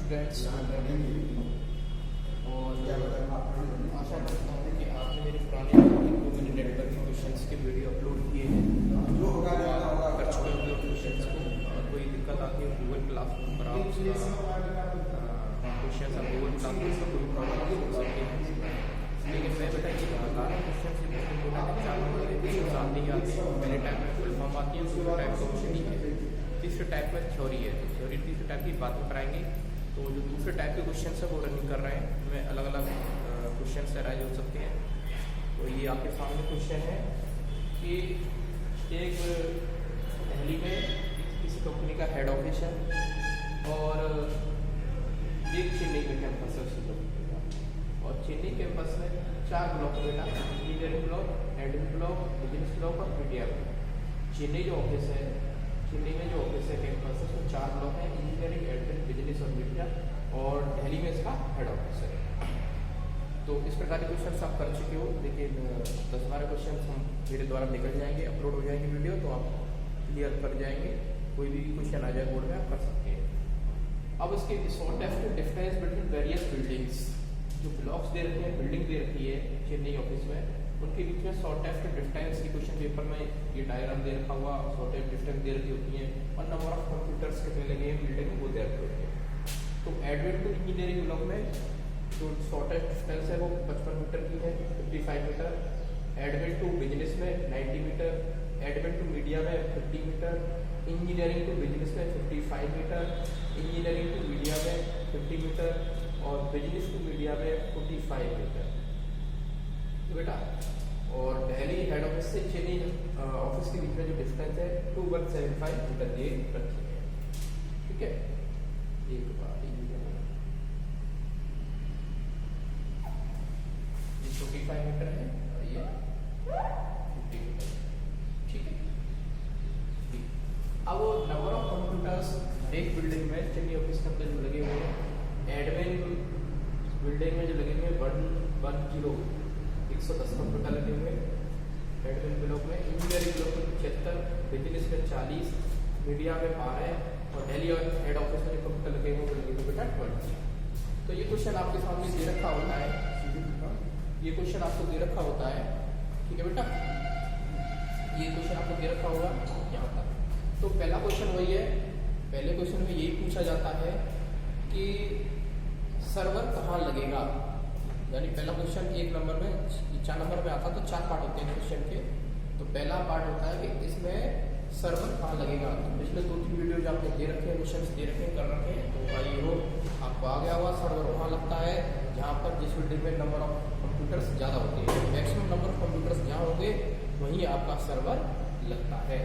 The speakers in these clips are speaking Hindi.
स्टूडेंट्स और आशा करता हूँ कि आपने मेरे पुराने 2 मिनट नेटवर्क के क्वेश्चंस के वीडियो अपलोड किए हैं कर चुके होंगे क्वेश्चंस को। कोई दिक्कत आती है गूगल क्लासरूम पर आप क्वेश्चन गूगल क्लासरूम पर कोई प्रॉब्लम हो सकती है, लेकिन मैं बेटा ये बता रहा हूँ क्वेश्चन से बहुत इंपॉर्टेंट है। 4 नंबर के क्वेश्चन आते ही आते हैं। पहले टाइप में फुल फॉर्म आती है, दूसरे टाइप का क्वेश्चन ही है, तीसरे टाइप में थ्योरी है। तो थ्योरी तीसरे टाइप की बातें कराएंगे। तो जो दूसरे टाइप के क्वेश्चन है वो रनिंग कर रहे हैं, उसमें अलग अलग क्वेश्चन अराइज हो सकते हैं। तो ये आपके सामने क्वेश्चन है कि एक दिल्ली में किसी कंपनी का हेड ऑफिस है और एक चेन्नई में कैंपस है उसी कंपनी का, और चेन्नई कैंपस में 4 ब्लॉक बेटा, engineering block, admin block, business block और मीडिया ब्लॉक। चेन्नई जो ऑफिस है, चेन्नई में जो ऑफिस है कैंपस है उसमें 4 ब्लॉक है, इंजीनियरिंग, एडमिन, बिजनेस और मीडिया, और दिल्ली में इसका हेड ऑफिस है। तो इस प्रकार के क्वेश्चन आप कर चुके हो, लेकिन 10-12 क्वेश्चन हम मेरे द्वारा निकल जाएंगे, अपलोड हो जाएंगे वीडियो, तो आप क्लियर कर जाएंगे। कोई भी क्वेश्चन आ जाए बोर्ड में आप कर सकते हैं। अब इसके shortest difference between various buildings, जो ब्लॉक्स दे रखे हैं, बिल्डिंग दे रखी है चेन्नई ऑफिस में, उनके बीच में शॉर्टेस्ट डिफरेंस की क्वेश्चन पेपर में ये डायग्राम दे रखा हुआ, शॉर्टेस्ट डिफरेंस दे रखी होती है, और नंबर ऑफ कंप्यूटर्स कितने लगे हैं बिल्डिंग में वो दे रखे होते हैं। तो एडमिन टू इंजीनियरिंग ब्लॉक में जो शॉर्टेस्ट डिस्टेंस है वो 55 मीटर की है, 55 मीटर। एडमिन टू बिजनेस में 90 मीटर, एडमिन टू मीडिया में 50 मीटर, इंजीनियरिंग टू बिजनेस में 55 मीटर, इंजीनियरिंग टू मीडिया में 50 मीटर, और बिजनेस टू मीडिया में 45 मीटर। तो बेटा, और दिल्ली हेड ऑफिस से चेन्नई ऑफिस के बीच में जो डिस्टेंस है 2175 मीटर ये रखी है। ठीक है, एक बार 45 मीटर है और ये 50 मीटर। ठीक है, अब वो नंबर ऑफ कंप्यूटर्स एक बिल्डिंग में चेन्नई ऑफिस के अंदर जो लगे हुए हैं, एडमिन बिल्डिंग में जो लगे हुए हैं 110 कंप्यूटर लगे हुए हैं एडमिन ब्लॉक में, इंजीनियरिंग ब्लॉक में 75, बिजनेस में 40, मीडिया में 12, और दिल्ली हेड ऑफिस में जो कंप्यूटर लगे हुए हैं बेटा 20। तो ये क्वेश्चन आपके सामने दे रखा होता है, ये क्वेश्चन आपको दे रखा होता है। ठीक है बेटा, ये क्वेश्चन आपको दे रखा होगा यहाँ तक। तो पहला क्वेश्चन वही है, पहले क्वेश्चन में यही पूछा जाता है कि सर्वर कहाँ लगेगा। यानी पहला क्वेश्चन 1 नंबर में 4 नंबर में आता, तो 4 पार्ट होते हैं क्वेश्चन के। तो पहला पार्ट होता है कि इसमें सर्वर कहाँ लगेगा। तो पिछले 2-3 वीडियो जो आपने दे रखे हैं, क्वेश्चन दे रखे हैं, कर रखे हैं, तो आई हो आपको आ गया हुआ सर्वर वहाँ लगता है जहाँ पर जिस बिल्डिंग में नंबर ऑफ कंप्यूटर्स ज़्यादा होते हैं, मैक्सिमम नंबर ऑफ कंप्यूटर्स जहाँ होंगे वहीं आपका सर्वर लगता है।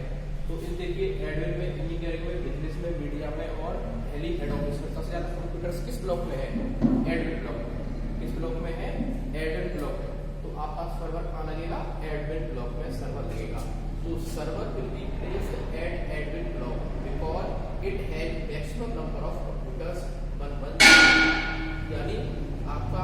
तो इस देखिए, एडमिन में, इंजीनियरिंग में, बिजनेस में, मीडिया में और दिल्ली हेड ऑफिस में सबसे ज़्यादा कंप्यूटर्स किस ब्लॉक में है? एडमिन ब्लॉक में। किस ब्लॉक में है? एडमिन ब्लॉक में। तो आपका सर्वर कहाँ लगेगा? एडमिन ब्लॉक में सर्वर लगेगा। तो server will be placed at admin block because it has maximum number of computers 1 यानी आपका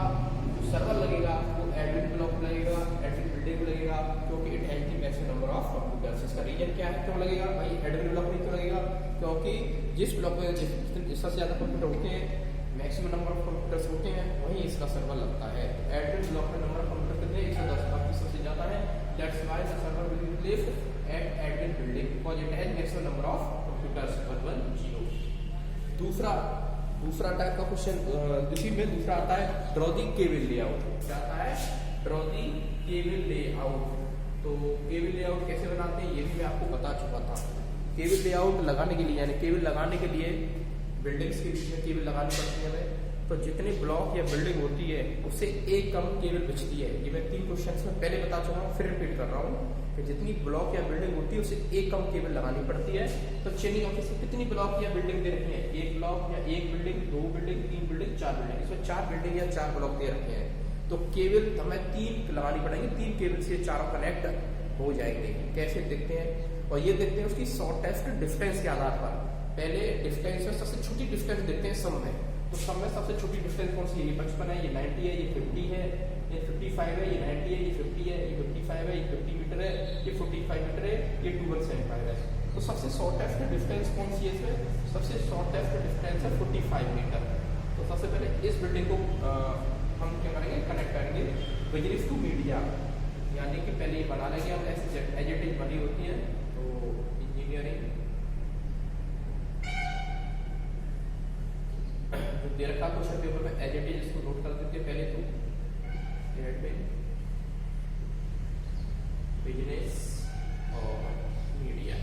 जो सर्वर लगेगा वो एडमिन ब्लॉक में लगेगा, एडमिन बिल्डिंग में लगेगा, क्योंकि it has the maximum number of computers. इसका रीजन क्या है, क्यों लगेगा भाई एडमिन ब्लॉक में? क्यों लगेगा? क्योंकि जिस ब्लॉक में जिससे ज्यादा कंप्यूटर होते हैं, मैक्सिमम नंबर ऑफ कंप्यूटर्स होते हैं, वहीं इसका सर्वर लगता है। एडमिन ब्लॉक में नंबर ऑफ कंप्यूटर कितने? 110, बाकी सबसे ज्यादा है। That's why the server will be placed at admin building because it has maximum number of computers 110। दूसरा टाइप का क्वेश्चन इसी में दूसरा आता है ड्रॉ दी केबल लेआउट। क्या आता है? Draw the cable layout. तो केबल लेआउट कैसे बनाते हैं ये भी मैं आपको बता चुका था। केबल लेआउट लगाने के लिए, यानी केबल लगाने के लिए बिल्डिंग्स के बीच में केबल लगानी पड़ती है हमें। तो जितनी ब्लॉक या बिल्डिंग होती है उससे एक कम केबल बिछती है। ये मैं 3 क्वेश्चन में पहले बता चुका हूँ, फिर रिपीट कर रहा हूँ कि जितनी ब्लॉक या बिल्डिंग होती है उससे एक कम केबल लगानी पड़ती है। तो चेन्नई ऑफिस में कितनी ब्लॉक या बिल्डिंग दे रखी है? 1 ब्लॉक या 1 बिल्डिंग, 2 बिल्डिंग, 3 बिल्डिंग, 4 बिल्डिंग। इसमें 4 बिल्डिंग या 4 ब्लॉक दे रखे हैं। तो केबल हमें 3 लगानी पड़ेंगी, 3 केबल से चारों कनेक्ट हो जाएंगे। कैसे देखते हैं, और ये देखते हैं उसकी शॉर्टेस्ट डिस्टेंस के आधार पर। पहले डिस्टेंस में सबसे छोटी डिस्टेंस देखते हैं सम में। तो सम में सबसे छोटी डिस्टेंस कौन सी है? ये 55 है, ये 90 है, ये 50 है, ये 55 है, ये 90 है, ये 50 है, ये 55 है, ये 50 मीटर है, ये 45 मीटर है, ये 2175 है। तो सबसे शॉर्टेस्ट डिस्टेंस कौन सी है इसमें? सबसे शॉर्टेस्ट डिस्टेंस है 45 मीटर। तो तो सबसे पहले इस बिल्डिंग को हम क्या करेंगे, कनेक्ट करेंगे बिजनेस टू मीडिया, यानी कि पहले ये बना लेंगे हम एज इट इज बनी होती है। तो इंजीनियरिंग जो दे रखा क्वेश्चन पेपर में एज इट इज, इसको नोट कर देते हैं पहले तो बिजनेस और मीडिया।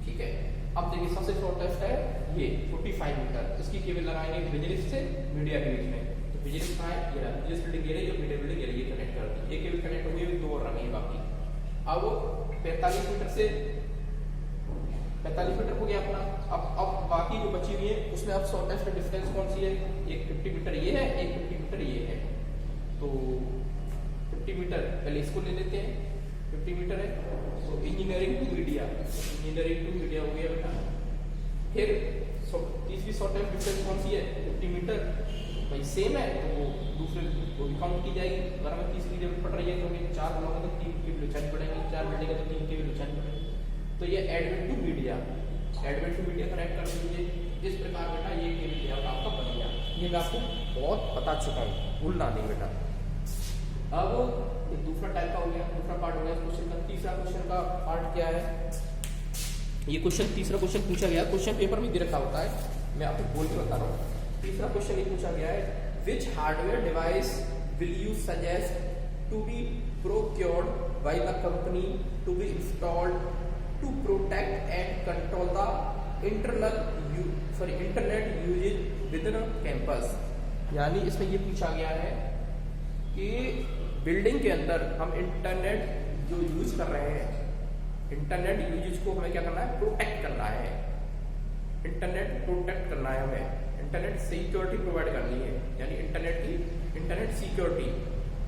ठीक है, अब देखिए सबसे शॉर्टेस्ट है ये 45 मीटर, इसकी केबल लगाएंगे बिजनेस से मीडिया के बीच में। तो बिजनेस कहाँ है, ये रहा बिजनेस बिल्डिंग, ये रही जो मीडिया बिल्डिंग, ये कनेक्ट कर दी, एक केबल कनेक्ट हुई है, 2 और रही बाकी। अब 45 मीटर से 45 मीटर हो गया अपना। अब बाकी जो बची हुई है उसमें अब शॉर्टेस्ट डिस्टेंस कौन सी है, एक 50 मीटर ये है, एक 50 मीटर ये है। तो 50 मीटर पहले इसको ले लेते हैं, 50 मीटर है तो engineering to media, engineering to media हो गया बेटा। फिर तीसरी शॉर्टेस्ट डिस्टेंस कौन सी है, 50 मीटर, भाई सेम है तो वो दूसरे वो भी काउंट की जाएगी। अगर हमें तीसरी जरूरत पड़ रही है तो हमें 4 ब्लॉक है तो 3 की बिछानी पड़ेगी, 4 बिल्डिंग है तो 3 की बिछानी पड़ेगी। तो ये admit to media, admit to media connect कर दीजिए। इस प्रकार बेटा ये केबल लेआउट आपका बन गया। ये मैं आपको बहुत बता चुका हूँ, भूलना नहीं बेटा। अब ये दूसरा टाइप का हो गया, दूसरा पार्ट हो गया क्वेश्चन का। तीसरा क्वेश्चन का पार्ट क्या है, ये क्वेश्चन तीसरा क्वेश्चन पूछा गया, क्वेश्चन पेपर में दे रखा होता है, मैं आपको बोल के बता रहा हूँ। तीसरा क्वेश्चन ये पूछा गया है, which hardware device will you suggest to be procured by the company to be installed to protect and control the internet usage within campus. यानी इसमें ये पूछा गया है कि बिल्डिंग के अंदर हम इंटरनेट जो यूज कर रहे हैं, इंटरनेट यूजेज को हमें क्या करना है, प्रोटेक्ट करना है। इंटरनेट प्रोटेक्ट करना है, हमें इंटरनेट सिक्योरिटी प्रोवाइड करनी है, यानी इंटरनेट सिक्योरिटी।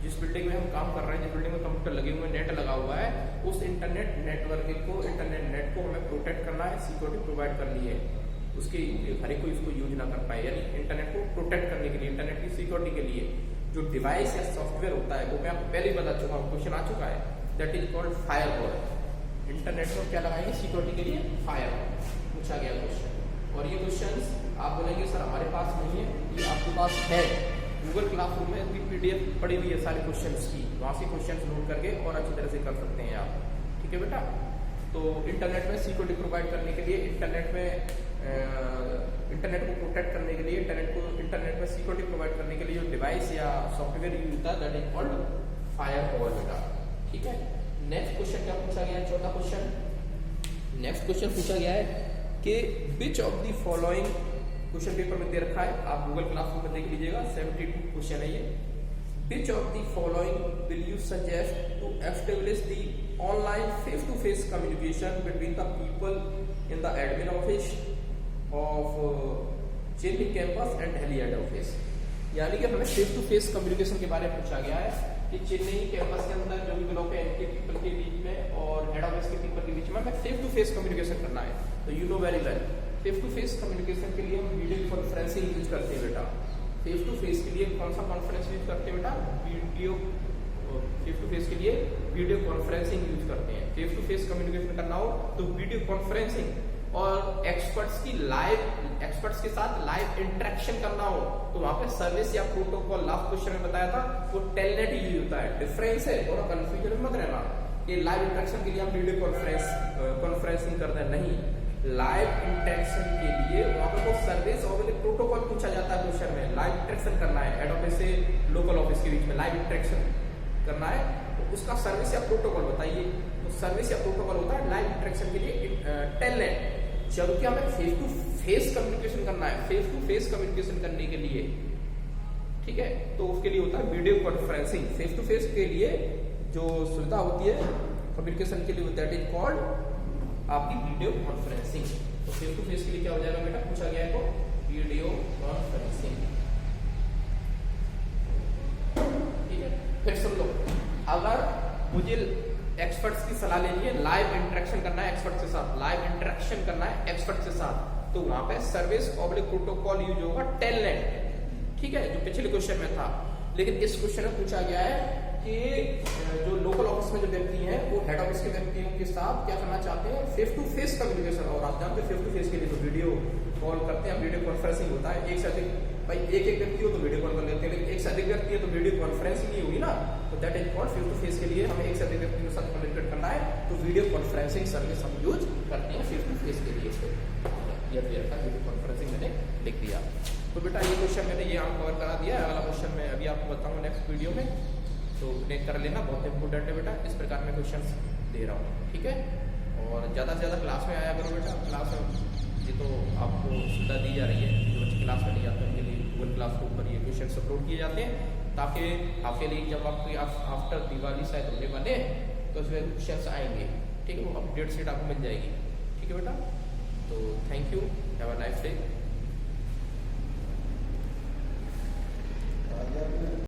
जिस बिल्डिंग में हम काम कर रहे हैं, जिस बिल्डिंग में कंप्यूटर लगे हुए, नेट लगा हुआ है, उस इंटरनेट नेटवर्क को, इंटरनेट नेट को हमें प्रोटेक्ट करना है, सिक्योरिटी प्रोवाइड करनी है, उसकी हर एक कोई इसको यूज ना कर पाए। यानी इंटरनेट को प्रोटेक्ट करने के लिए, इंटरनेट की सिक्योरिटी के लिए जो डिवाइस या सॉफ्टवेयर होता है, वो मैं आपको पहले ही बता चुका हूँ, क्वेश्चन आ चुका है, that is called firewall. Internet को क्या लगाएंगे, सिक्योरिटी के लिए फायरवॉल पूछा गया क्वेश्चन। और ये क्वेश्चन आप बोलेंगे सर हमारे पास नहीं है, ये आपके पास है, गूगल क्लासरूम में भी PDF पड़ी हुई है सारे क्वेश्चंस की, वहाँ से क्वेश्चंस नोट करके और अच्छी तरह से कर सकते हैं आप। ठीक है बेटा, तो इंटरनेट में सिक्योरिटी प्रोवाइड करने के लिए, इंटरनेट को प्रोटेक्ट करने के लिए, इंटरनेट में सिक्योरिटी प्रोवाइड करने के लिए जो डिवाइस या सॉफ्टवेयर यूज होता है, दैट इज कॉल्ड फायरवॉल बेटा। ठीक है, नेक्स्ट क्वेश्चन क्या पूछा गया है, चौथा क्वेश्चन। नेक्स्ट क्वेश्चन पूछा गया है कि विच of the following, question paper में दे रखा है, आप गूगल क्लासरूम में देख लीजिएगा, 72 क्वेश्चन है ये। Which of the following will you suggest to establish the online face to face communication between the people in the admin office of Chennai campus and Delhi head office. यानी कि हमें फेस टू फेस कम्युनिकेशन के बारे में पूछा गया है कि चेन्नई कैंपस के अंदर जो भी ब्लॉक है, इनके पीपल के बीच में और हेड ऑफिस के पीपल के बीच में हमें फेस टू फेस कम्युनिकेशन करना है। तो you know very well, face to face communication के लिए हम वीडियो कॉन्फ्रेंसिंग यूज करते हैं बेटा। फेस टू फेस के लिए कौन सा कॉन्फ्रेंस यूज करते हैं बेटा, वीडियो। फेस टू फेस के लिए वीडियो कॉन्फ्रेंसिंग यूज करते हैं। फेस टू फेस कम्युनिकेशन करना हो तो वीडियो कॉन्फ्रेंसिंग, और एक्सपर्ट्स के साथ लाइव इंटरेक्शन करना हो तो वहां पे सर्विस या प्रोटोकॉल, लास्ट क्वेश्चन में बताया था, वो टेलनेट यूज होता है। डिफरेंस है, थोड़ा कंफ्यूजन मत रहना कि लाइव इंटरेक्शन के लिए हम वीडियो कॉन्फ्रेंसिंग करते हैं, नहीं। लाइव इंटरेक्शन के लिए वहां पर वो सर्विस और प्रोटोकॉल पूछा जाता है क्वेश्चन में। लाइव इंटरेक्शन करना है, हेड ऑफिस से लोकल ऑफिस के बीच में लाइव इंटरेक्शन करना है, तो उसका सर्विस या प्रोटोकॉल बताइए। तो सर्विस या प्रोटोकॉल होता है लाइव इंटरेक्शन के लिए टेलनेट। जबकि हमें फेस टू फेस कम्युनिकेशन करना है, फेस टू फेस कम्युनिकेशन करने के लिए, ठीक है, तो उसके लिए होता है video conferencing. Face to face के लिए जो सुविधा होती है कम्युनिकेशन के लिए, दैट इज कॉल्ड आपकी वीडियो कॉन्फ्रेंसिंग। तो फेस टू फेस के लिए क्या हो जाएगा बेटा, पूछा गया है तो वीडियो कॉन्फ्रेंसिंग। ठीक है, फिर सुन लो, अगर मुझे एक्सपर्ट्स की सलाह लेनी है, लाइव इंटरेक्शन करना है एक्सपर्ट के साथ, लाइव इंटरेक्शन करना है एक्सपर्ट के साथ, तो वहां पे सर्विस ऑब्लिक प्रोटोकॉल यूज होगा टेलनेट। ठीक है, जो पिछले क्वेश्चन में था। लेकिन इस क्वेश्चन में पूछा गया है कि जो लोकल ऑफिस में जो व्यक्ति हैं वो हेड ऑफिस के व्यक्तियों के साथ क्या करना चाहते हैं, फेस टू फेस कम्युनिकेशन। और आप जानते हैं फेस टू फेस के लिए तो वीडियो कॉल करते हैं, वीडियो कॉन्फ्रेंसिंग होता है, एक से अधिक भाई एक व्यक्ति हो तो वीडियो कॉल कर लेते हैं, लेकिन एक से अधिक व्यक्ति है तो वीडियो कॉन्फ्रेंसिंग नहीं होगी ना, तो that is called face to face के लिए हमें एक से अधिक व्यक्ति के साथ कम्युनिकेट करना है तो वीडियो कॉन्फ्रेंसिंग सर्विस हम यूज करते हैं फेस टू फेस के लिए। ये वीडियो कॉन्फ्रेंसिंग मैंने लिख दिया। तो बेटा ये क्वेश्चन मैंने ये आपको कवर करा दिया है, अगला क्वेश्चन मैं अभी आपको बताऊंगा नेक्स्ट वीडियो में, तो नेक कर लेना, बहुत इंपॉर्टेंट है बेटा, इस प्रकार में क्वेश्चन दे रहा हूँ, ठीक है। और ज़्यादा से ज़्यादा क्लास में आया करो बेटा, क्लास ये तो आपको सुविधा दी जा रही है, जो बच्चे क्लास में नहीं जाते उनके लिए गूगल क्लास के ऊपर ये क्वेश्चन अपलोड किए जाते हैं, ताकि आपके लिए जब आपकी आफ्टर दिवाली शायद होने वाले तो उसमें क्वेश्चन आएंगे, ठीक है, वो अपडेट सीट आपको मिल जाएगी, ठीक है बेटा। तो thank you, have a nice day.